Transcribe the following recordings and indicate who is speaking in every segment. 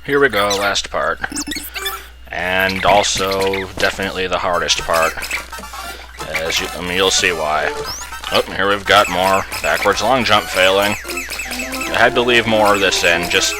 Speaker 1: here we go, last part. And also, definitely the hardest part. You'll see why. Oh, here we've got more backwards long jump failing. I had to leave more of this in, just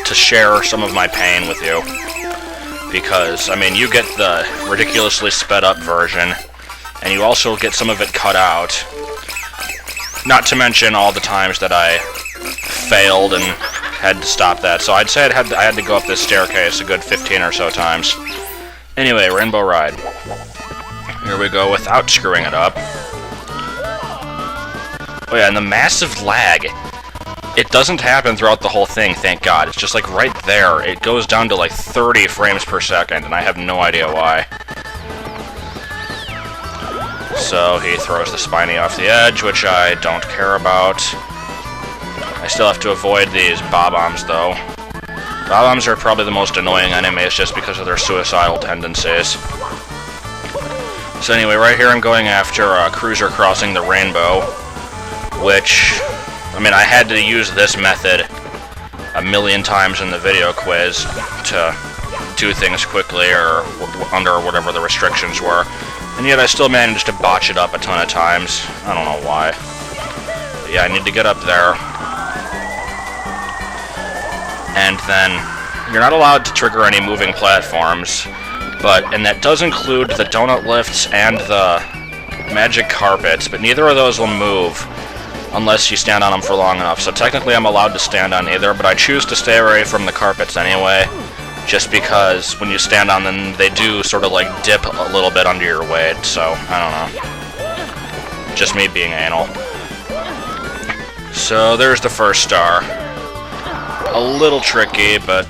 Speaker 1: to share some of my pain with you. Because, I mean, you get the ridiculously sped up version, and you also get some of it cut out. Not to mention all the times that I failed and had to stop that. So I'd say I had to go up this staircase a good 15 or so times. Anyway, Rainbow Ride. Here we go without screwing it up. Oh yeah, and the massive lag. It doesn't happen throughout the whole thing, thank God. It's just like right there. It goes down to like 30 frames per second, and I have no idea why. So he throws the Spiny off the edge, which I don't care about. I still have to avoid these Bob-ombs, though. Bob-ombs are probably the most annoying enemies just because of their suicidal tendencies. So anyway, right here I'm going after a cruiser crossing the rainbow, which, I mean, I had to use this method a million times in the video quiz to do things quickly or under whatever the restrictions were. And yet I still managed to botch it up a ton of times. I don't know why. But yeah, I need to get up there. And then, you're not allowed to trigger any moving platforms, and that does include the donut lifts and the magic carpets, but neither of those will move unless you stand on them for long enough. So technically I'm allowed to stand on either, but I choose to stay away from the carpets anyway, just because when you stand on them, they do sort of like dip a little bit under your weight, so I don't know. Just me being anal. So there's the first star. A little tricky, but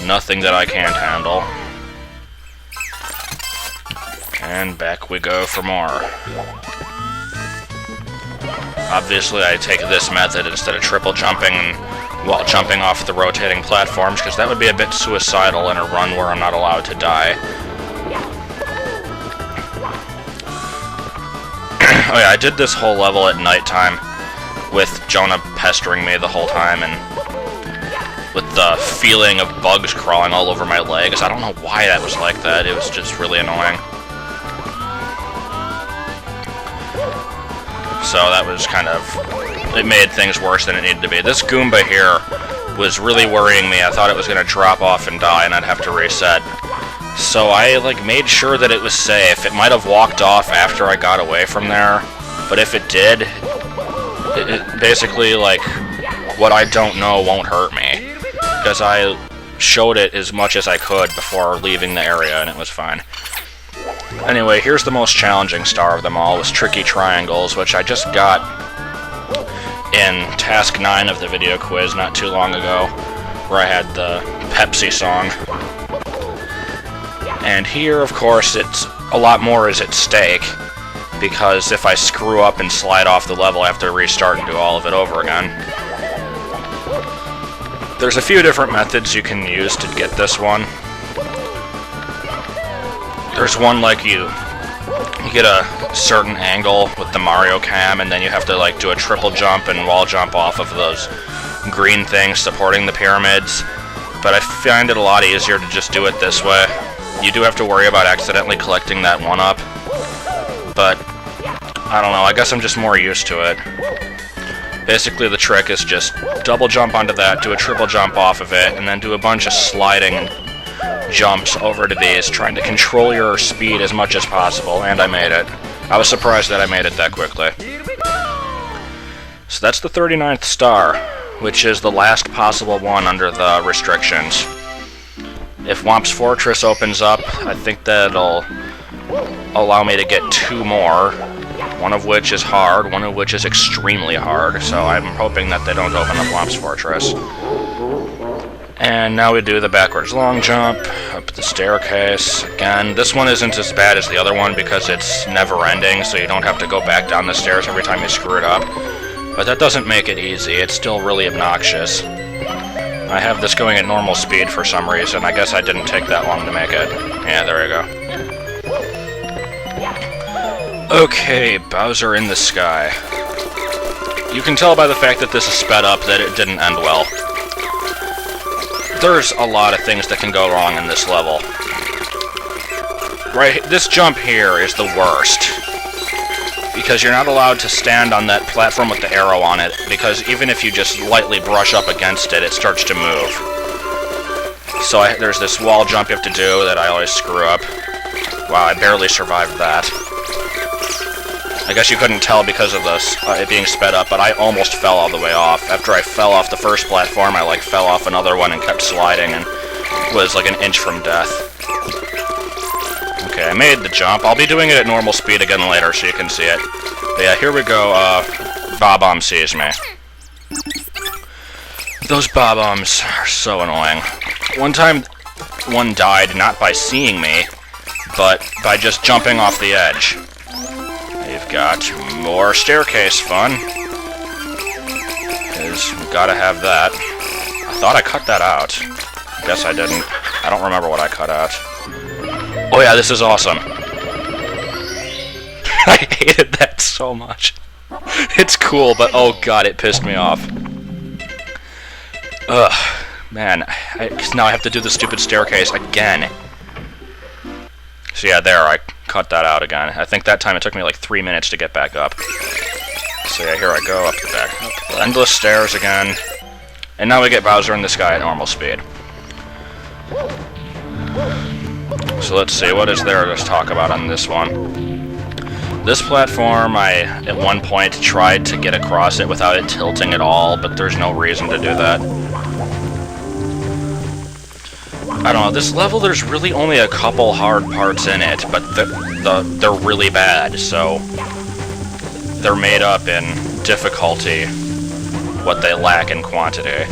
Speaker 1: nothing that I can't handle. And back we go for more. Obviously I take this method instead of triple jumping while jumping off the rotating platforms, because that would be a bit suicidal in a run where I'm not allowed to die. Oh yeah, I did this whole level at nighttime with Jonah pestering me the whole time, and with the feeling of bugs crawling all over my legs. I don't know why that was like that. It was just really annoying. So that was kind of... it made things worse than it needed to be. This Goomba here was really worrying me. I thought it was going to drop off and die, and I'd have to reset. So I, made sure that it was safe. It might have walked off after I got away from there, but if it did, it basically, what I don't know won't hurt me. Because I showed it as much as I could before leaving the area, and it was fine. Anyway, here's the most challenging star of them all, was Tricky Triangles, which I just got in Task 9 of the video quiz not too long ago, where I had the Pepsi song. And here, of course, it's a lot more is at stake, because if I screw up and slide off the level, I have to restart and do all of it over again. There's a few different methods you can use to get this one. There's one you get a certain angle with the Mario cam, and then you have to do a triple jump and wall jump off of those green things supporting the pyramids. But I find it a lot easier to just do it this way. You do have to worry about accidentally collecting that one up, but I don't know, I guess I'm just more used to it. Basically, the trick is just double jump onto that, do a triple jump off of it, and then do a bunch of sliding jumps over to these, trying to control your speed as much as possible, and I made it. I was surprised that I made it that quickly. So that's the 39th star, which is the last possible one under the restrictions. If Womp's Fortress opens up, I think that'll allow me to get 2 more. One of which is hard, one of which is extremely hard, so I'm hoping that they don't open up Womp's Fortress. And now we do the backwards long jump, up the staircase. Again, this one isn't as bad as the other one because it's never-ending, so you don't have to go back down the stairs every time you screw it up. But that doesn't make it easy, it's still really obnoxious. I have this going at normal speed for some reason. I guess I didn't take that long to make it. Yeah, there we go. Okay, Bowser in the Sky. You can tell by the fact that this is sped up that it didn't end well. there's a lot of things that can go wrong in this level. Right, this jump here is the worst. Because you're not allowed to stand on that platform with the arrow on it, because even if you just lightly brush up against it, it starts to move. So there's this wall jump you have to do that I always screw up. Wow, I barely survived that. I guess you couldn't tell because of this, it being sped up, but I almost fell all the way off. After I fell off the first platform, I like fell off another one and kept sliding and was like an inch from death. Okay, I made the jump. I'll be doing it at normal speed again later so you can see it. But yeah, here we go. Bob-omb sees me. Those Bob-ombs are so annoying. One time, one died not by seeing me, but by just jumping off the edge. We've got more staircase fun. Because we gotta have that. I thought I cut that out. Guess I didn't. I don't remember what I cut out. Oh yeah, this is awesome. I hated that so much. It's cool, but oh god, it pissed me off. Ugh, man. Now I have to do the stupid staircase again. So yeah, there, I cut that out again. I think that time it took me like 3 minutes to get back up. So yeah, here I go, up the back. Up the endless stairs again. And now we get Bowser and this guy at normal speed. So let's see, what is there to talk about on this one? This platform, I at one point tried to get across it without it tilting at all, but there's no reason to do that. I don't know, this level there's really only a couple hard parts in it, but they're really bad, so they're made up in difficulty what they lack in quantity.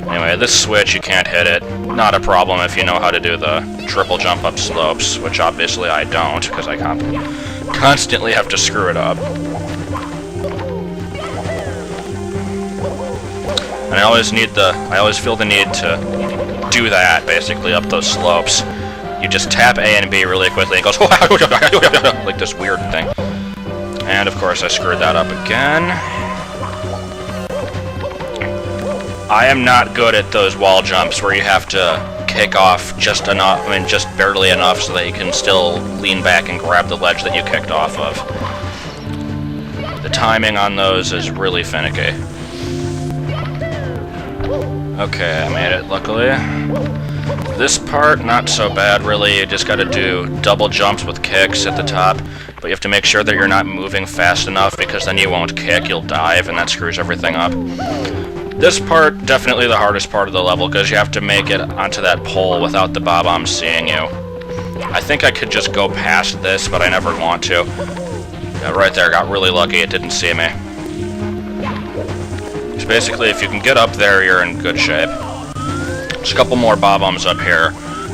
Speaker 1: Anyway, this switch, you can't hit it. Not a problem if you know how to do the triple jump up slopes, which obviously I don't, because I constantly have to screw it up. And I always feel the need to do that, basically, up those slopes. You just tap A and B really quickly, and it goes like this weird thing. And of course I screwed that up again. I am not good at those wall jumps where you have to kick off just enough, just barely enough so that you can still lean back and grab the ledge that you kicked off of. The timing on those is really finicky. Okay, I made it, luckily. This part, not so bad, really. You just gotta do double jumps with kicks at the top, but you have to make sure that you're not moving fast enough, because then you won't kick, you'll dive, and that screws everything up. This part, definitely the hardest part of the level, because you have to make it onto that pole without the Bob-omb seeing you. I think I could just go past this, but I never want to. Yeah, right there, got really lucky, it didn't see me. So basically, if you can get up there, you're in good shape. There's a couple more Bob-ombs up here,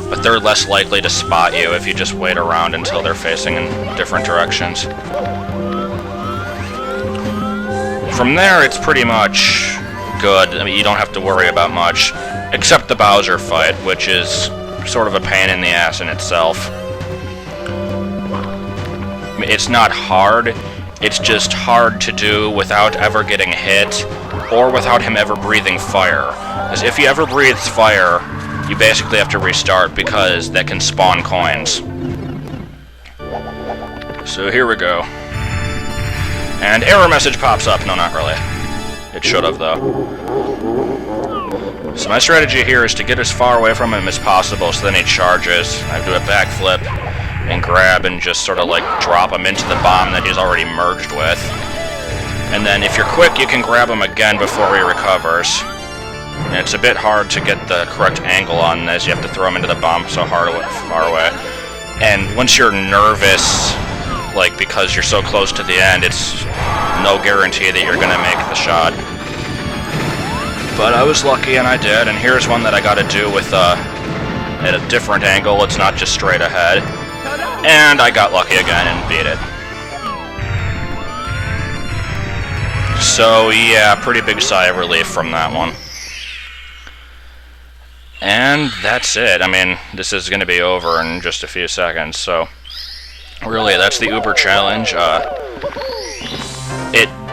Speaker 1: but they're less likely to spot you if you just wait around until they're facing in different directions. From there, it's pretty much good. I mean, you don't have to worry about much, except the Bowser fight, which is sort of a pain in the ass in itself. I mean, it's not hard, it's just hard to do without ever getting hit, or without him ever breathing fire. Because if he ever breathes fire, you basically have to restart, because that can spawn coins. So here we go. And error message pops up. No, not really. It should have, though. So my strategy here is to get as far away from him as possible, so then he charges. I do a backflip and grab and just sort of like drop him into the bomb that he's already merged with. And then if you're quick, you can grab him again before he recovers. And it's a bit hard to get the correct angle on this. You have to throw him into the bomb so far away. And once you're nervous, like because you're so close to the end, it's no guarantee that you're gonna make the shot. But I was lucky and I did, and here's one that I gotta do with at a different angle. It's not just straight ahead. And I got lucky again and beat it. So yeah, pretty big sigh of relief from that one. And that's it. I mean, this is gonna be over in just a few seconds, so really, that's the Uber challenge.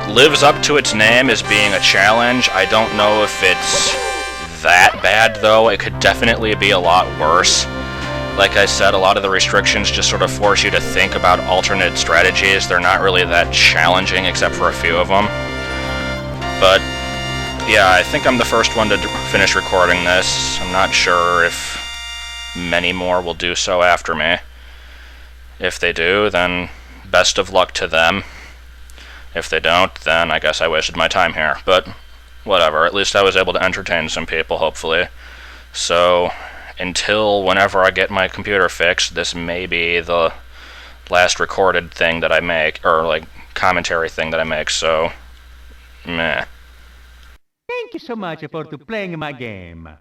Speaker 1: lives up to its name as being a challenge. I don't know if it's that bad, though. It could definitely be a lot worse. Like I said, a lot of the restrictions just sort of force you to think about alternate strategies. They're not really that challenging, except for a few of them. But, yeah, I think I'm the first one to finish recording this. I'm not sure if many more will do so after me. If they do, then best of luck to them. If they don't, then I guess I wasted my time here. But, whatever. At least I was able to entertain some people, hopefully. So, until whenever I get my computer fixed, this may be the last recorded thing that I make, or, like, commentary thing that I make, so, meh.
Speaker 2: Thank you so much for playing my game.